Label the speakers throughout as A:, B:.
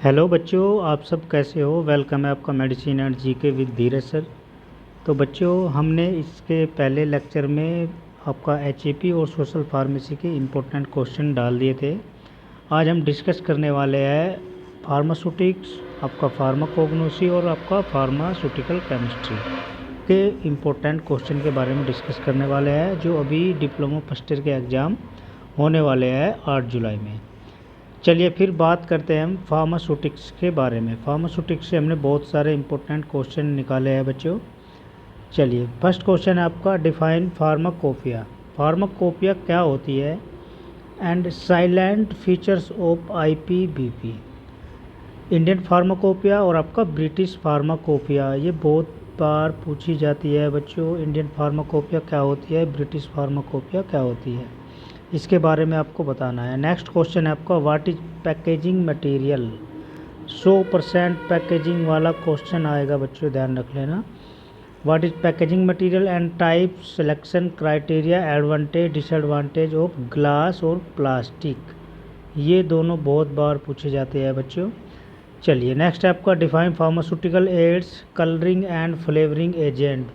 A: Hello बच्चों, आप सब कैसे हो। वेलकम है आपका medicine and GK with Dheeraj sir. तो बच्चों, हमने इसके पहले लेक्चर में आपका एचएपी और सोशल फार्मेसी के इम्पोर्टेंट क्वेश्चन डाल दिए थे। आज हम डिस्कस करने वाले हैं फार्मास्यूटिक्स, आपका फार्माकोग्नोसी और आपका फार्मास्यूटिकल केमिस्ट्री के इम्पोर्टेंट क्वेश्चन के बारे में डिस्कस करने वाले हैं, जो अभी डिप्लोमा फर्स्ट ईयर के एग्ज़ाम होने वाले हैं 8 जुलाई में। चलिए फिर बात करते हैं हम फार्मास्यूटिक्स के बारे में। फार्मास्यूटिक्स से हमने बहुत सारे इंपॉर्टेंट क्वेश्चन निकाले हैं बच्चों। चलिए, फर्स्ट क्वेश्चन है आपका, डिफाइन फार्माकोपिया। फार्माकोपिया क्या होती है and salient features of IP BP. Indian pharmacopoeia और आपका ब्रिटिश फार्माकोपिया, ये बहुत बार पूछी जाती है बच्चों। इंडियन फार्माकोपिया क्या होती है, ब्रिटिश फार्माकोपिया क्या होती है, इसके बारे में आपको बताना है। नेक्स्ट क्वेश्चन है आपका, what is packaging material. 100% packaging वाला क्वेश्चन आएगा बच्चों, ध्यान रख लेना। What is packaging material and type, selection criteria, advantage disadvantage of glass और प्लास्टिक, ये दोनों बहुत बार पूछे जाते हैं बच्चों। चलिए, नेक्स्ट है आपका, define pharmaceutical ads, colouring and flavouring agent.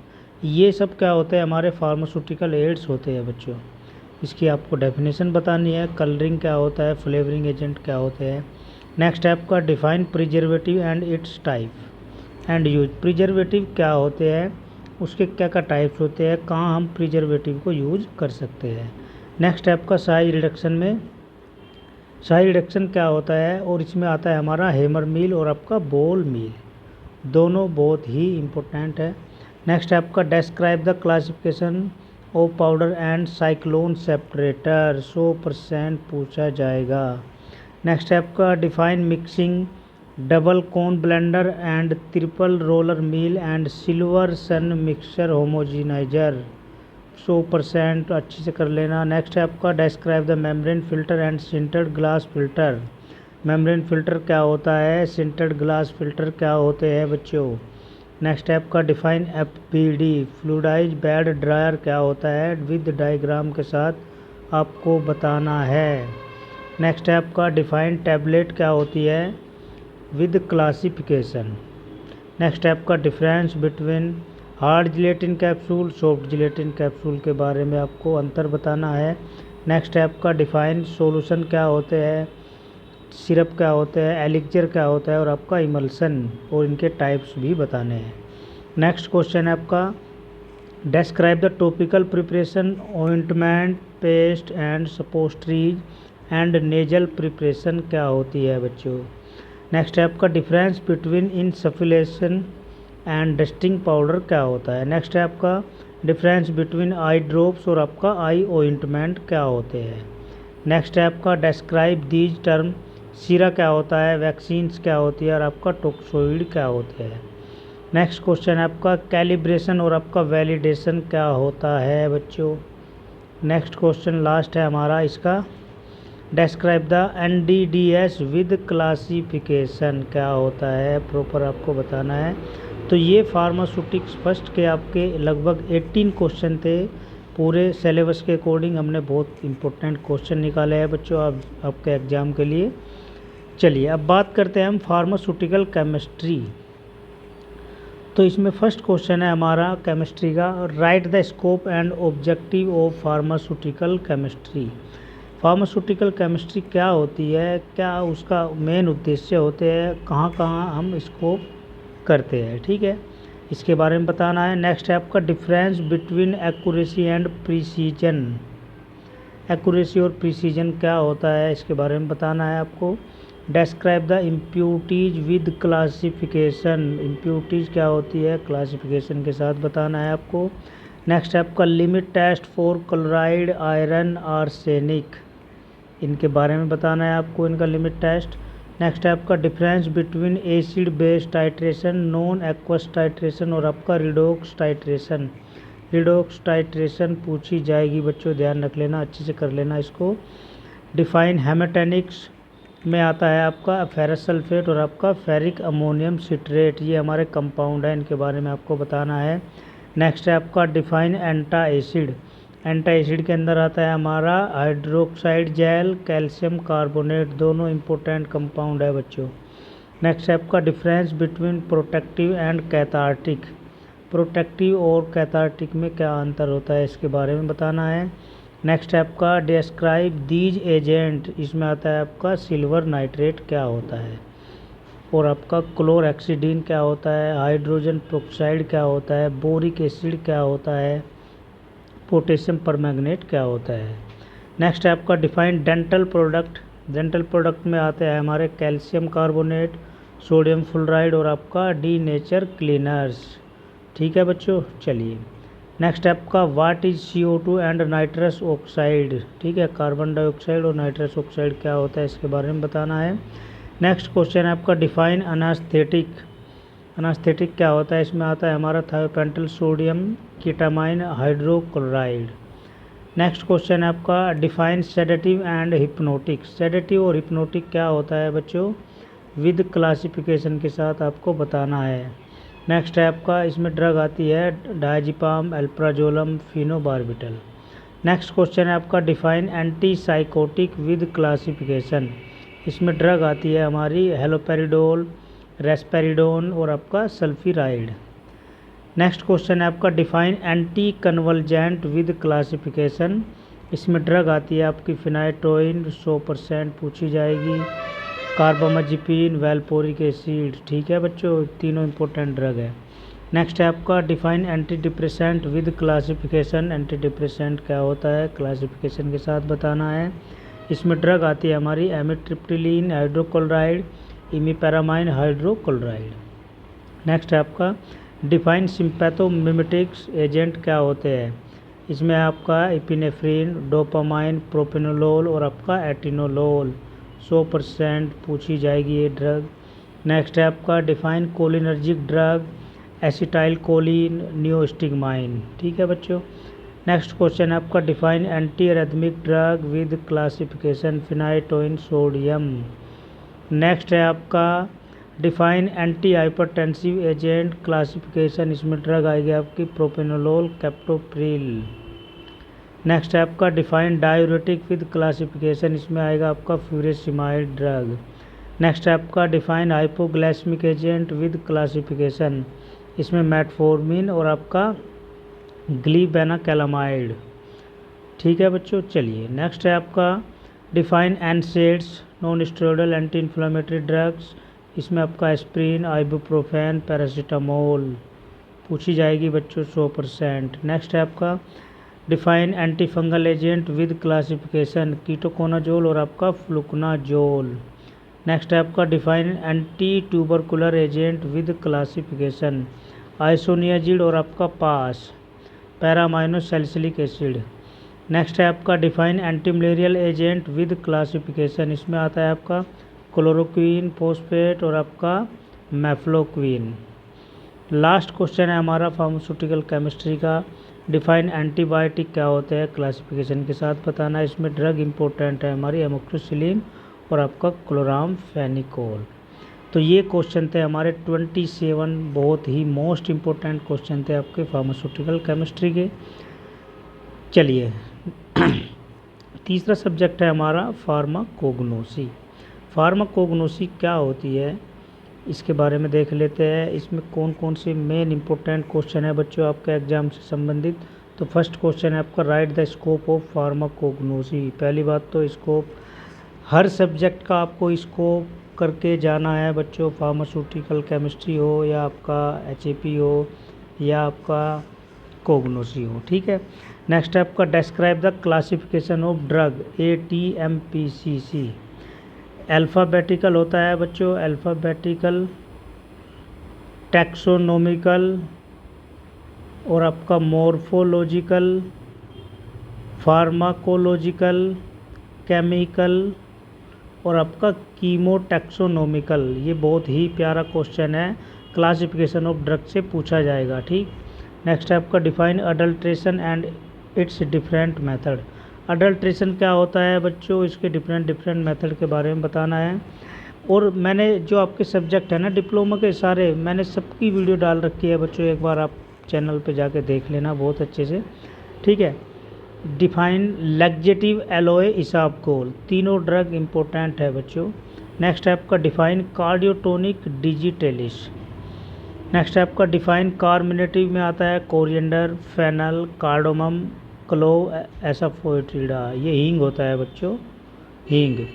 A: ये सब क्या होते हैं, हमारे फार्मास्यूटिकल एड्स होते हैं बच्चों। इसकी आपको डेफिनेशन बतानी है, कलरिंग क्या होता है, फ्लेवरिंग एजेंट क्या होते हैं। नेक्स्ट है आपका, define preservative and it's type and use. Preservative क्या होते हैं, उसके क्या क्या टाइप्स होते हैं, कहाँ हम प्रिजर्वेटिव को यूज कर सकते हैं। नेक्स्ट है आपका, साइज रिडक्शन में, साइज रिडक्शन क्या होता है, और इसमें आता है हमारा हेमर मील और आपका बॉल मील, दोनों बहुत ही इम्पोर्टेंट है। नेक्स्ट है आपका, describe the classification of powder and cyclone separator, 100% पूछा जाएगा। नेक्स्ट है आपका, define mixing, double cone blender and triple roller mill and Silverson mixture homogeniser, 100% अच्छे से कर लेना। नेक्स्ट है आपका, describe the membrane filter and sintered glass filter. Membrane filter क्या होता है, सिंटर्ड ग्लास फिल्टर क्या होते हैं बच्चों। नेक्स्ट है आपका, डिफाइन एफबीडी, फ्लूइडाइज बेड ड्रायर क्या होता है, विद डायग्राम के साथ आपको बताना है। नेक्स्ट है आपका, डिफाइन टैबलेट क्या होती है, विद क्लासिफिकेशन। नेक्स्ट है आपका, difference between hard gelatin capsule, soft gelatin capsule के बारे में आपको अंतर बताना है। नेक्स्ट है आपका, डिफाइन सॉल्यूशन क्या होते हैं, सिरप क्या होते हैं, एलिक्जर क्या होता है, और आपका इमल्सन, और इनके टाइप्स भी बताने हैं। नेक्स्ट क्वेश्चन है आपका, describe the topical preparation, ointment, paste and suppositories and nasal preparation क्या होती है बच्चों। नेक्स्ट है आपका, difference between insufflation and dusting powder क्या होता है। नेक्स्ट है आपका, डिफरेंस बिटवीन आई ड्रॉप्स और आपका आई ऑइंटमेंट क्या होते हैं। नेक्स्ट है आपका, डिस्क्राइब दीज टर्म, सीरा क्या होता है, वैक्सीन्स क्या होती है, और आपका टोक्सोइड क्या होते हैं। नेक्स्ट क्वेश्चन है आपका, कैलिब्रेशन और आपका वैलिडेशन क्या होता है बच्चों। नेक्स्ट क्वेश्चन लास्ट है हमारा इसका, describe the NDDS with classification क्या होता है, प्रॉपर आपको बताना है। तो ये फार्मास्यूटिक्स फर्स्ट के आपके लगभग 18 क्वेश्चन थे। पूरे सिलेबस के अकॉर्डिंग हमने बहुत इंपॉर्टेंट क्वेश्चन निकाले हैं बच्चों आपके एग्ज़ाम के लिए। चलिए, अब बात करते हैं हम फार्मास्यूटिकल केमिस्ट्री। तो इसमें फर्स्ट क्वेश्चन है हमारा केमिस्ट्री का, right the scope and objective of pharmaceutical chemistry. Pharmaceutical chemistry क्या होती है, क्या उसका मेन उद्देश्य होते हैं, कहाँ कहाँ हम इसको करते हैं, ठीक है, इसके बारे में बताना है। नेक्स्ट है आपका, difference between accuracy and precision. Accuracy और प्रिसीजन क्या होता है, इसके बारे में बताना है आपको। Describe the impurities with classification, impurities क्या होती है, क्लासिफिकेशन के साथ बताना है आपको। नेक्स्ट है आपका, limit test for chloride, iron, arsenic, इनके बारे में बताना है आपको, इनका लिमिट टेस्ट। नेक्स्ट है आपका, difference between acid base titration, non aqueous titration, और आपका रिडोक्स टाइट्रेशन। रिडोक्स टाइट्रेशन पूछी जाएगी बच्चों, ध्यान रख लेना, अच्छे से कर लेना इसको। डिफाइन हेमेटेनिक्स में आता है आपका फेरस सल्फेट और आपका फेरिक अमोनियम सिट्रेट, ये हमारे कंपाउंड है, इनके बारे में आपको बताना है। नेक्स्ट है आपका, डिफाइन एंटा एसिड। एंटा एसिड के अंदर आता है हमारा हाइड्रोक्साइड जेल, कैल्शियम कार्बोनेट, दोनों इम्पोर्टेंट कंपाउंड है बच्चों। नेक्स्ट है आपका difference between protective and cathartic. Protective और कैथार्टिक में क्या अंतर होता है इसके बारे में बताना है। नेक्स्ट है आपका डिस्क्राइब दीज एजेंट, इसमें आता है आपका सिल्वर नाइट्रेट क्या होता है, और आपका क्लोरहेक्सिडिन क्या होता है, हाइड्रोजन पेरोक्साइड क्या होता है, बोरिक एसिड क्या होता है, पोटेशियम परमैंगनेट क्या होता है। नेक्स्ट है आपका define dental product. Dental product में आते हैं हमारे कैल्शियम कार्बोनेट, सोडियम फ्लोराइड और आपका डी नेचर क्लीनर्स। ठीक है बच्चों, चलिए नेक्स्ट है आपका what is CO2 and nitrous oxide. ठीक है, कार्बन डाइऑक्साइड और नाइट्रस ऑक्साइड क्या होता है इसके बारे में बताना है। नेक्स्ट क्वेश्चन है आपका डिफाइन अनास्थेटिक। अनास्थेटिक क्या होता है, इसमें आता है हमारा thiopental sodium ketamine hydrochloride. Next question है आपका define sedative and hypnotic. Sedative और हिप्नोटिक क्या होता है बच्चों, विद क्लासिफिकेशन के साथ आपको बताना है। नेक्स्ट है आपका, इसमें ड्रग आती है diazepam, alprazolam, phenobarbital. Next question है आपका define anti psychotic with classification. इसमें ड्रग आती है हमारी हेलोपेरिडोल, रेस्पेरिडोन और आपका सल्फिराइड। नेक्स्ट क्वेश्चन है आपका define anti convulsant with classification. इसमें ड्रग आती है आपकी फिनाइटोइन 100% पूछी जाएगी, कार्बामाजिपिन, वैल्पोरिक एसिड। ठीक है बच्चों, तीनों इंपॉर्टेंट ड्रग है। नेक्स्ट है आपका define anti depressant with classification. Anti depressant क्या होता है क्लासिफिकेशन के साथ बताना है। इसमें ड्रग आती है हमारी एमिट्रिप्टिलीन हाइड्रोक्लोराइड, इमीपैरामाइन हाइड्रोक्लोराइड। नेक्स्ट है आपका डिफाइन सिंपैथोमिमेटिक्स एजेंट क्या होते हैं। इसमें आपका इपिनेफ्रिन, डोपामाइन, प्रोपेनोलोल और आपका एटिनोलोल 100% पूछी जाएगी ये ड्रग। नेक्स्ट है आपका define cholinergic drug, acetylcholine, neostigmine. ठीक है बच्चों। नेक्स्ट क्वेश्चन है आपका define antiarrhythmic drug with classification, phenytoin sodium. Next है आपका define antihypertensive agent classification. इसमें ड्रग आएगी आपकी प्रोपेनोलोल, कैप्टोप्रिल। नेक्स्ट है आपका डिफाइन डायूरेटिक विद क्लासिफिकेशन। इसमें आएगा आपका फ्यूरेसिमाइड ड्रग। नेक्स्ट है आपका define hypoglycemic agent with classification. इसमें मेटफॉर्मिन और आपका ग्लीबेनाकेलामाइड। ठीक है बच्चों, चलिए नेक्स्ट है आपका define NSAIDs, non steroidal anti inflammatory drugs. इसमें आपका एस्प्रिन, आइबुप्रोफेन, पैरासीटामोल पूछी जाएगी बच्चों 100%। नेक्स्ट है आपका define anti fungal agent with classification, ketoconazole और आपका फ्लुकनाजोल। नेक्स्ट है आपका define anti tubercular agent with classification, isoniazid और आपका पास, पैरामाइनो सैलिसिलिक एसिड। नेक्स्ट है आपका define anti malarial agent with classification. इसमें आता है आपका क्लोरोक्वीन, फॉस्फेट और आपका मेफ्लोक्वीन। लास्ट क्वेश्चन है हमारा फार्मास्यूटिकल केमिस्ट्री का, डिफाइन एंटीबायोटिक क्या होते हैं क्लासिफिकेशन के साथ बताना है। इसमें ड्रग इंपॉर्टेंट है हमारी एमोक्सिसिलिन और आपका क्लोरामफेनिकोल। तो ये क्वेश्चन थे हमारे 27 बहुत ही मोस्ट इम्पोर्टेंट क्वेश्चन थे आपके फार्मास्यूटिकल केमिस्ट्री के। चलिए तीसरा सब्जेक्ट है हमारा फार्माकोग्नोसी। फार्माकोग्नोसी क्या होती है इसके बारे में देख लेते हैं। इसमें कौन कौन से मेन इंपॉर्टेंट क्वेश्चन है बच्चों आपके एग्जाम से संबंधित। तो फर्स्ट क्वेश्चन है आपका right the scope of pharmacognosy. पहली बात तो स्कोप, हर सब्जेक्ट का आपको स्कोप करके जाना है बच्चों, फार्मास्यूटिकल केमिस्ट्री हो या आपका HAP हो या आपका कोग्नोसी हो। ठीक है। नेक्स्ट है आपका describe the classification of drug ATMPCC। Alphabetical होता है बच्चों, अल्फ़ाबेटिकल, टैक्सोनोमिकल और आपका मॉर्फोलॉजिकल, फार्माकोलॉजिकल, केमिकल और आपका कीमोटैक्सोनोमिकल। ये बहुत ही प्यारा क्वेश्चन है, क्लासिफिकेशन ऑफ ड्रग से पूछा जाएगा। ठीक। नेक्स्ट है आपका define adulteration and it's different method. Adulteration क्या होता है बच्चों, इसके डिफरेंट मेथड के बारे में बताना है। और मैंने जो आपके सब्जेक्ट है ना डिप्लोमा के सारे, मैंने सबकी वीडियो डाल रखी है बच्चों, एक बार आप चैनल पे जाके देख लेना बहुत अच्छे से। ठीक है। डिफाइन लैक्जेटिव, एलोए, इसाबकोल, तीनों ड्रग इम्पोर्टेंट है बच्चों। नेक्स्ट है आपका डिफाइन कार्डियोटोनिक डिजिटेलिस। नेक्स्ट है आपका डिफाइन कार्मिनेटिव में आता है कोरिएंडर, फेनल, कार्डोमम, क्लोव, एसाफोएट्रिडा। ये हींग होता है बच्चों, हींग।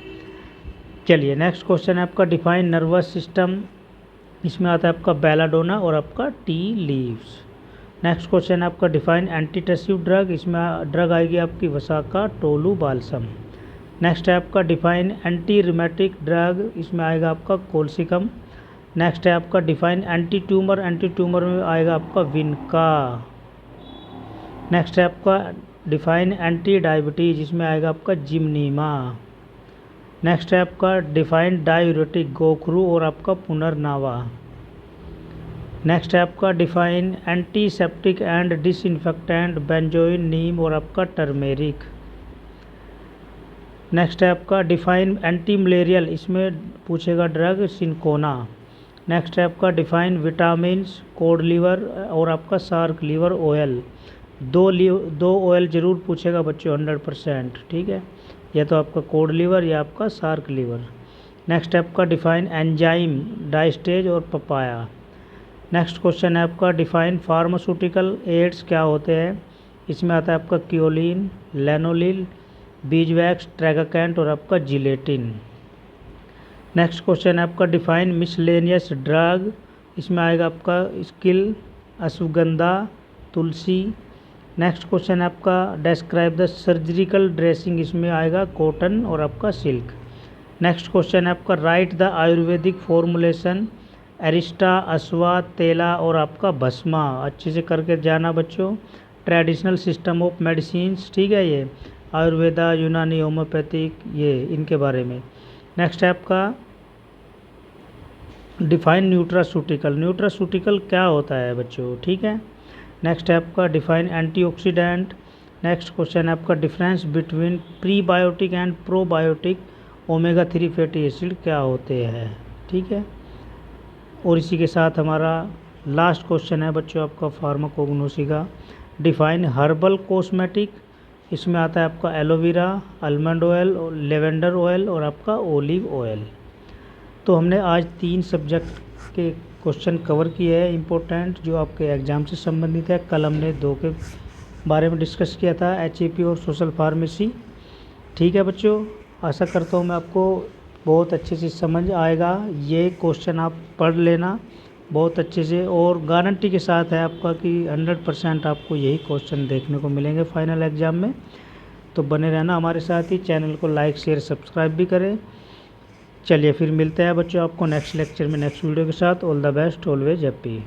A: चलिए नेक्स्ट क्वेश्चन है आपका डिफाइन नर्वस सिस्टम। इसमें आता है आपका बेलाडोना और आपका टी लीव्स। नेक्स्ट क्वेश्चन है आपका डिफाइन एंटीटसिव ड्रग। इसमें ड्रग आएगी आपकी वसाका टोलू बालसम। नेक्स्ट है आपका डिफाइन एंटी रिमेटिक ड्रग। इसमें आएगा आपका कोल्सिकम। नेक्स्ट है आपका define anti tumour. Anti tumour में आएगा आपका विनका। नेक्स्ट है आपका डिफाइन एंटी डायबिटीज। इसमें आएगा आपका जिमनीमा। नेक्स्ट है आपका डिफाइन डायूरेटिक गोखरू और आपका पुनर्नावा। नेक्स्ट है आपका define antiseptic and disinfectant benzoin, neem और आपका टर्मेरिक। नेक्स्ट है आपका डिफाइन एंटी मलेरियल। इसमें पूछेगा ड्रग सिंकोना। नेक्स्ट है आपका डिफाइन विटामिन्स, कोड लीवर और आपका सार्क लीवर ऑयल। दो ऑयल जरूर पूछेगा बच्चों 100%, ठीक है। या तो आपका कोड लीवर या आपका सार्क लीवर। नेक्स्ट है आपका डिफाइन एंजाइम, डाइस्टेज और पपाया। नेक्स्ट क्वेश्चन है आपका डिफाइन फार्मास्यूटिकल एड्स क्या होते हैं। इसमें आता है आपका क्योलिन, लेनोलिल, बीजवैक्स, ट्रैगाकैंट और आपका जिलेटिन। नेक्स्ट क्वेश्चन है आपका डिफाइन मिसलेनियस ड्रग। इसमें आएगा आपका स्किल, अश्वगंधा, तुलसी। नेक्स्ट क्वेश्चन है आपका डिस्क्राइब द सर्जिकल ड्रेसिंग। इसमें आएगा कॉटन और आपका सिल्क। नेक्स्ट क्वेश्चन है आपका right the Ayurvedic formulation. एरिस्टा, Ashva, तेला और आपका भस्मा। अच्छे से करके जाना बच्चों। ट्रेडिशनल सिस्टम ऑफ मेडिसिन्स, ठीक है, ये आयुर्वेदा, यूनानी, होम्योपैथिक, ये इनके बारे में। नेक्स्ट है आपका डिफाइन न्यूट्रासूटिकल। न्यूट्रासूटिकल क्या होता है बच्चों, ठीक है। नेक्स्ट है आपका डिफाइन एंटीऑक्सीडेंट। नेक्स्ट क्वेश्चन है आपका difference between prebiotic and probiotic. Omega 3 fatty acid क्या होते हैं, ठीक है। और इसी के साथ हमारा लास्ट क्वेश्चन है बच्चों आपका फार्माकोग्नोसी का। Define herbal cosmetic. इसमें आता है आपका aloe vera, almond oil, lavender oil और आपका ओलिव ऑयल। तो हमने आज 3 सब्जेक्ट के क्वेश्चन कवर किए हैं इम्पोर्टेंट, जो आपके एग्ज़ाम से संबंधित है। कल हमने 2 के बारे में डिस्कस किया था, एचईपी और सोशल फार्मेसी, ठीक है बच्चों। आशा करता हूँ मैं आपको बहुत अच्छे से समझ आएगा। ये क्वेश्चन आप पढ़ लेना बहुत अच्छे से, और गारंटी के साथ है आपका कि 100% आपको यही क्वेश्चन देखने को मिलेंगे फाइनल एग्ज़ाम में। तो बने रहना हमारे साथ ही, चैनल को लाइक शेयर सब्सक्राइब भी करें। चलिए फिर मिलते हैं बच्चों आपको नेक्स्ट लेक्चर में नेक्स्ट वीडियो के साथ। All the best, always happy.